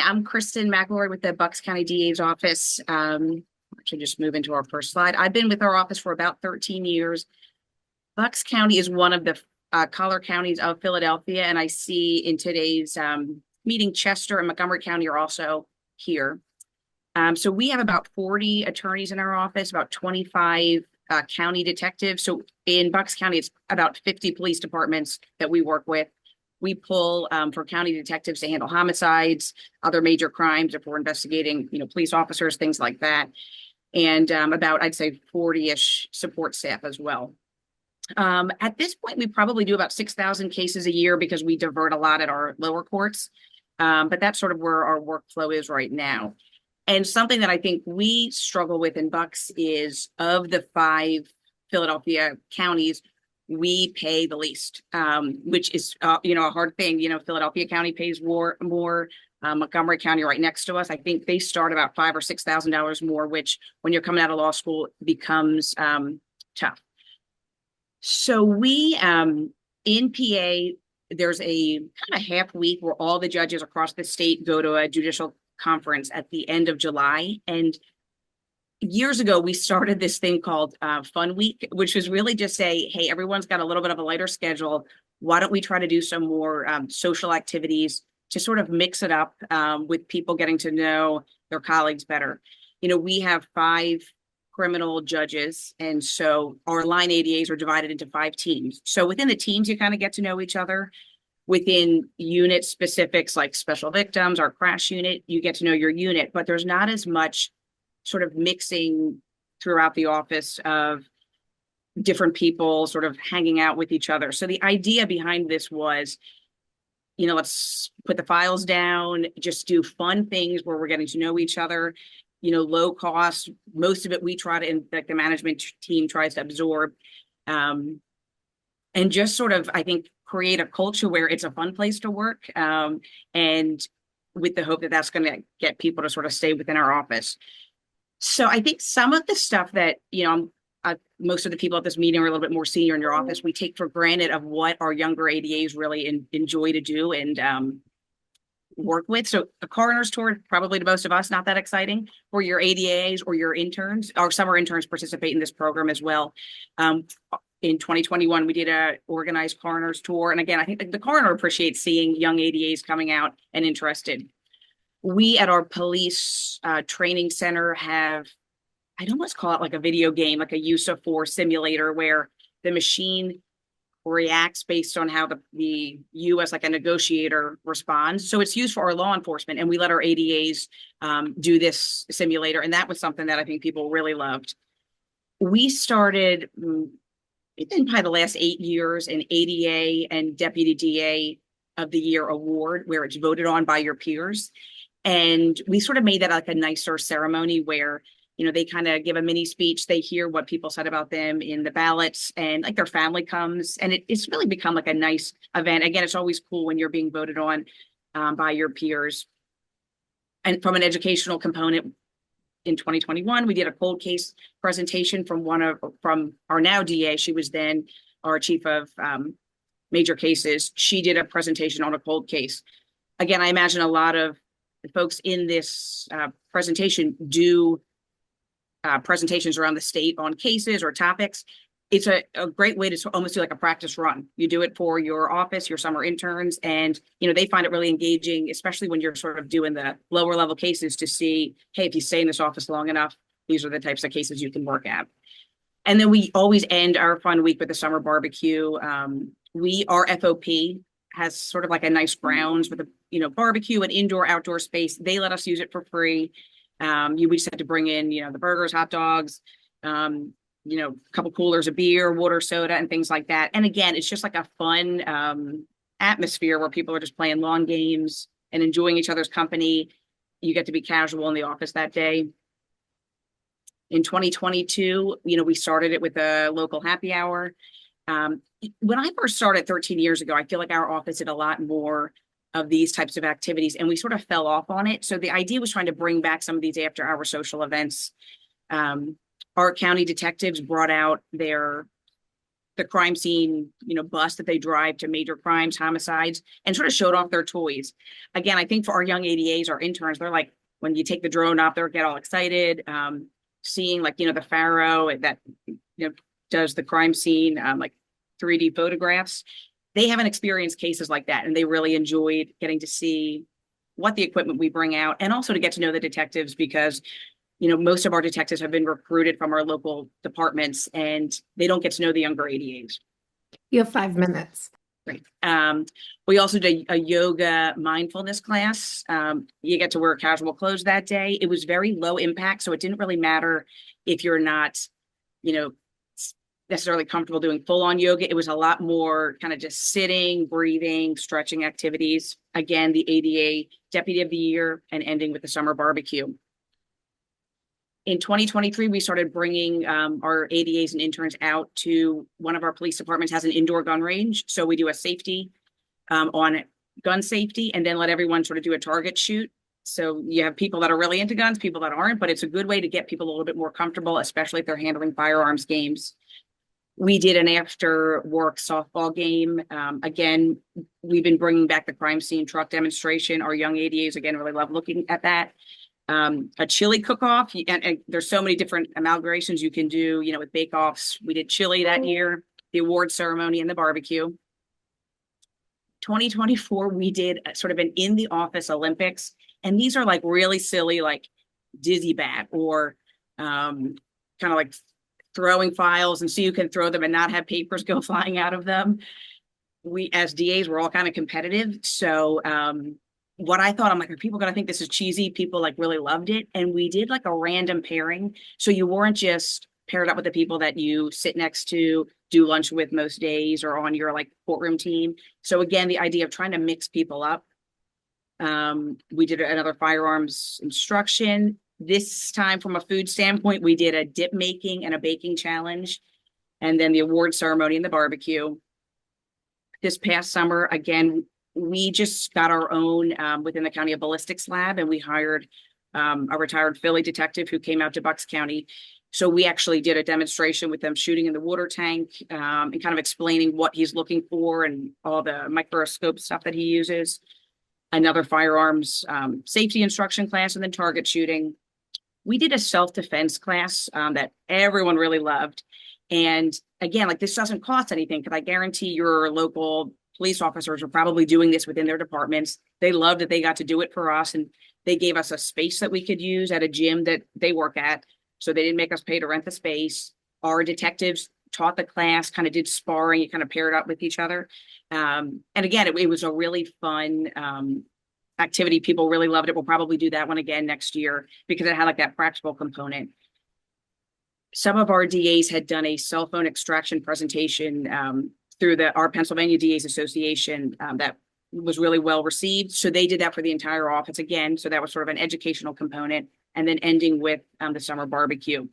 I'm Kristen McElroy with the Bucks County DA's office. Actually, just move into our first slide. I've been with our office for about 13 years. Bucks County is one of the collar counties of Philadelphia, and I see in today's meeting, Chester and Montgomery County are also here. So we have about 40 attorneys in our office, about 25 county detectives. So in Bucks County, it's about 50 police departments that we work with. We pull for county detectives to handle homicides, other major crimes if we're investigating, police officers, things like that. And about, I'd say, 40-ish support staff as well. At this point, we probably do about 6,000 cases a year because we divert a lot at our lower courts. But that's sort of where our workflow is right now. And something that I think we struggle with in Bucks is, of the 5 Philadelphia counties, we pay the least, which is, a hard thing. Philadelphia County pays more. Montgomery County, right next to us, I think they start about $5,000 or $6,000 more, which when you're coming out of law school becomes tough. So we, in PA, there's a kind of half week where all the judges across the state go to a judicial conference at the end of July. And years ago, we started this thing called Fun Week, which was really just say, hey, everyone's got a little bit of a lighter schedule. Why don't we try to do some more social activities to sort of mix it up with people getting to know their colleagues better? We have 5 criminal judges, and so our line ADAs are divided into 5 teams. So within the teams, you kind of get to know each other. Within unit specifics like special victims, our crash unit, you get to know your unit, but there's not as much sort of mixing throughout the office of different people sort of hanging out with each other. So the idea behind this was, let's put the files down, just do fun things where we're getting to know each other, low cost. Most of it we try to, like the management team tries to absorb, and just sort of, I think, create a culture where it's a fun place to work, and with the hope that that's going to get people to sort of stay within our office. So I think some of the stuff that, most of the people at this meeting are a little bit more senior in your office, we take for granted of what our younger ADAs really enjoy to do and work with. So the coroner's tour, probably to most of us, not that exciting. For your ADAs or your interns, our summer interns participate in this program as well. In 2021, we did a organized coroner's tour. And again, I think the coroner appreciates seeing young ADAs coming out and interested. We at our police training center have, I'd almost call it like a video game, like a use of force simulator, where the machine reacts based on how the you as like a negotiator responds. So it's used for our law enforcement, and we let our ADAs do this simulator. And that was something that I think people really loved. We started, it's been probably the last 8 years, an ADA and Deputy DA of the Year award, where it's voted on by your peers. And we sort of made that like a nicer ceremony where, they kind of give a mini speech. They hear what people said about them in the ballots, and like their family comes, and it's really become like a nice event. Again, it's always cool when you're being voted on by your peers. And from an educational component, in 2021, we did a cold case presentation from our now DA. She was then our chief of major cases. She did a presentation on a cold case. Again, I imagine a lot of the folks in this presentation do presentations around the state on cases or topics. It's a great way to almost do like a practice run. You do it for your office, your summer interns, and they find it really engaging, especially when you're sort of doing the lower level cases, to see, hey, if you stay in this office long enough, these are the types of cases you can work at. And then we always end our fun week with a summer barbecue. Our FOP has sort of like a nice grounds with a barbecue and indoor outdoor space. They let us use it for free. We just had to bring in the burgers, hot dogs, a couple coolers of beer, water, soda, and things like that. And again, it's just like a fun atmosphere where people are just playing lawn games and enjoying each other's company. You get to be casual in the office that day. In 2022, we started it with a local happy hour. When I first started 13 years ago, I feel like our office did a lot more of these types of activities, and we sort of fell off on it. So the idea was trying to bring back some of these after-hour social events. Our county detectives brought out their the crime scene, bus that they drive to major crimes, homicides, and sort of showed off their toys. Again, I think for our young ADAs, our interns, they're like, when you take the drone up, they get all excited. Seeing like, the Pharaoh that, does the crime scene, like 3D photographs. They haven't experienced cases like that, and they really enjoyed getting to see what the equipment we bring out, and also to get to know the detectives, because most of our detectives have been recruited from our local departments, and they don't get to know the younger ADAs. You have 5 minutes. Great. We also did a yoga mindfulness class. You get to wear casual clothes that day. It was very low impact, so it didn't really matter if you're not, necessarily comfortable doing full-on yoga. It was a lot more kind of just sitting, breathing, stretching activities. Again, the ADA Deputy of the Year, and ending with the summer barbecue. In 2023, we started bringing our ADAs and interns out to one of our police departments has an indoor gun range. So we do a safety on gun safety, and then let everyone sort of do a target shoot. So you have people that are really into guns, people that aren't, but it's a good way to get people a little bit more comfortable, especially if they're handling firearms games. We did an after work softball game. Again, we've been bringing back the crime scene truck demonstration. Our young ADAs, again, really love looking at that. A chili cook-off, and there's so many different amalgamations you can do, with bake-offs. We did chili that year, the award ceremony, and the barbecue. 2024, we did sort of an in-the-office Olympics, and these are like really silly, like dizzy bat, or kind of like throwing files, and so you can throw them and not have papers go flying out of them. We, as DAs, we're all kind of competitive. So what I thought, I'm like, are people going to think this is cheesy? People like really loved it. And we did like a random pairing. So you weren't just paired up with the people that you sit next to, do lunch with most days, or on your like courtroom team. So again, the idea of trying to mix people up. We did another firearms instruction. This time, from a food standpoint, we did a dip making and a baking challenge, and then the award ceremony and the barbecue. This past summer, again, we just got our own within the county, a ballistics lab, and we hired a retired Philly detective who came out to Bucks County. So we actually did a demonstration with them shooting in the water tank, and kind of explaining what he's looking for and all the microscope stuff that he uses. Another firearms safety instruction class, and then target shooting. We did a self-defense class that everyone really loved. And again, like, this doesn't cost anything, because I guarantee your local police officers are probably doing this within their departments. They loved that they got to do it for us, and they gave us a space that we could use at a gym that they work at. So they didn't make us pay to rent the space. Our detectives taught the class, kind of did sparring, you kind of paired up with each other. And again, it was a really fun activity. People really loved it. We'll probably do that one again next year, because it had like that practical component. Some of our DAs had done a cell phone extraction presentation through our Pennsylvania DAs Association that was really well received. So they did that for the entire office again. So that was sort of an educational component, and then ending with the summer barbecue.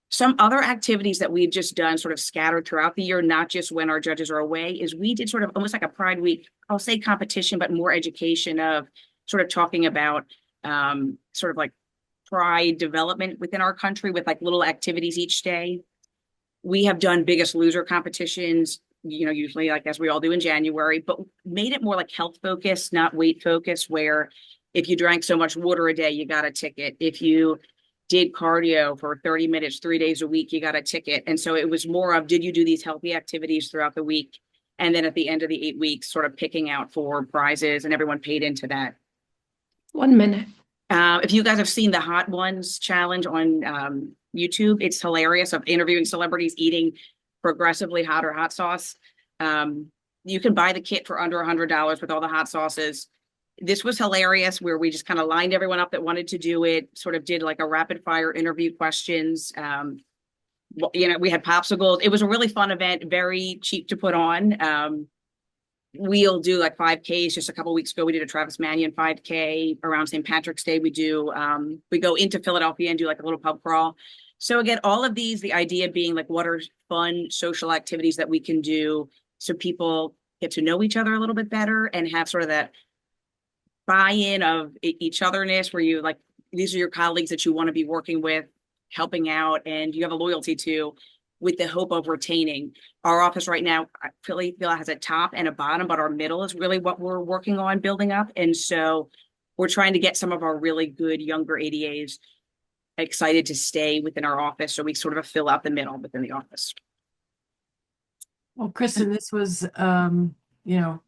Some other activities that we've just done sort of scattered throughout the year, not just when our judges are away, is we did sort of almost like a Pride Week, I'll say competition, but more education of sort of talking about sort of like pride development within our country, with like little activities each day. We have done Biggest Loser competitions, usually like as we all do in January, but made it more like health focused, not weight focused, where if you drank so much water a day, you got a ticket. If you did cardio for 30 minutes, 3 days a week, you got a ticket. And so it was more of, did you do these healthy activities throughout the week? And then at the end of the 8 weeks, sort of picking out for prizes, and everyone paid into that. 1 minute. If you guys have seen the Hot Ones challenge on YouTube, it's hilarious, of interviewing celebrities eating progressively hotter hot sauce. You can buy the kit for under $100 with all the hot sauces. This was hilarious, where we just kind of lined everyone up that wanted to do it, sort of did like a rapid fire interview questions. We had popsicles. It was a really fun event, very cheap to put on. We'll do like 5Ks. Just a couple of weeks ago, we did a Travis Manion 5K. Around St. Patrick's Day, we go into Philadelphia and do like a little pub crawl. So again, all of these, the idea being like, what are fun social activities that we can do so people get to know each other a little bit better, and have sort of that buy-in of each otherness, where you like, these are your colleagues that you want to be working with, helping out and you have a loyalty to, with the hope of retaining. Our office right now, I really feel it has a top and a bottom, but our middle is really what we're working on building up. And so we're trying to get some of our really good younger ADAs excited to stay within our office. So we sort of fill out the middle within the office. Well, Kristen, this was,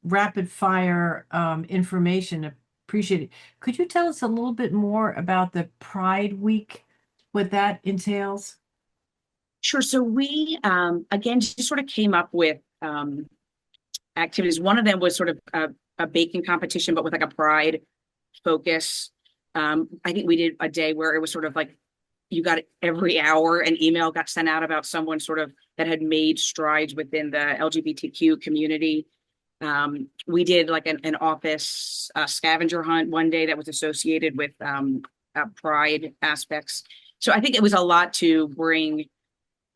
rapid fire, information. Appreciate it. Could you tell us a little bit more about the Pride Week, what that entails? Sure. So we, again, just sort of came up with activities. One of them was sort of a baking competition, but with like a pride focus. I think we did a day where it was sort of like you got every hour an email got sent out about someone sort of that had made strides within the LGBTQ community. We did like an office scavenger hunt one day that was associated with pride aspects. So I think it was a lot to bring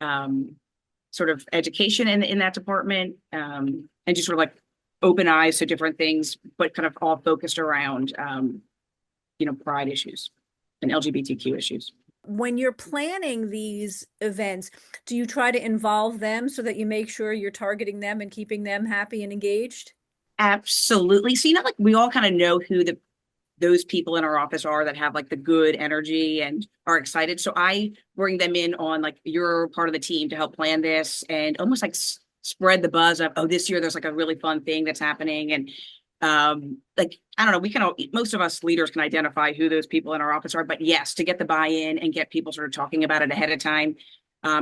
sort of education in that department and just sort of like open eyes to different things, but kind of all focused around, pride issues and LGBTQ issues. When you're planning these events, do you try to involve them so that you make sure you're targeting them and keeping them happy and engaged? Absolutely. So, like we all kind of know who those people in our office are that have like the good energy and are excited. So I bring them in on like, you're part of the team to help plan this and almost like spread the buzz of, oh, this year there's like a really fun thing that's happening. And like, I don't know, most of us leaders can identify who those people in our office are, but yes, to get the buy-in and get people sort of talking about it ahead of time.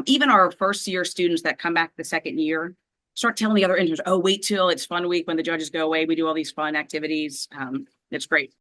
Even our first year students that come back the second year start telling the other interns, oh, wait till it's fun week when the judges go away. We do all these fun activities. It's great.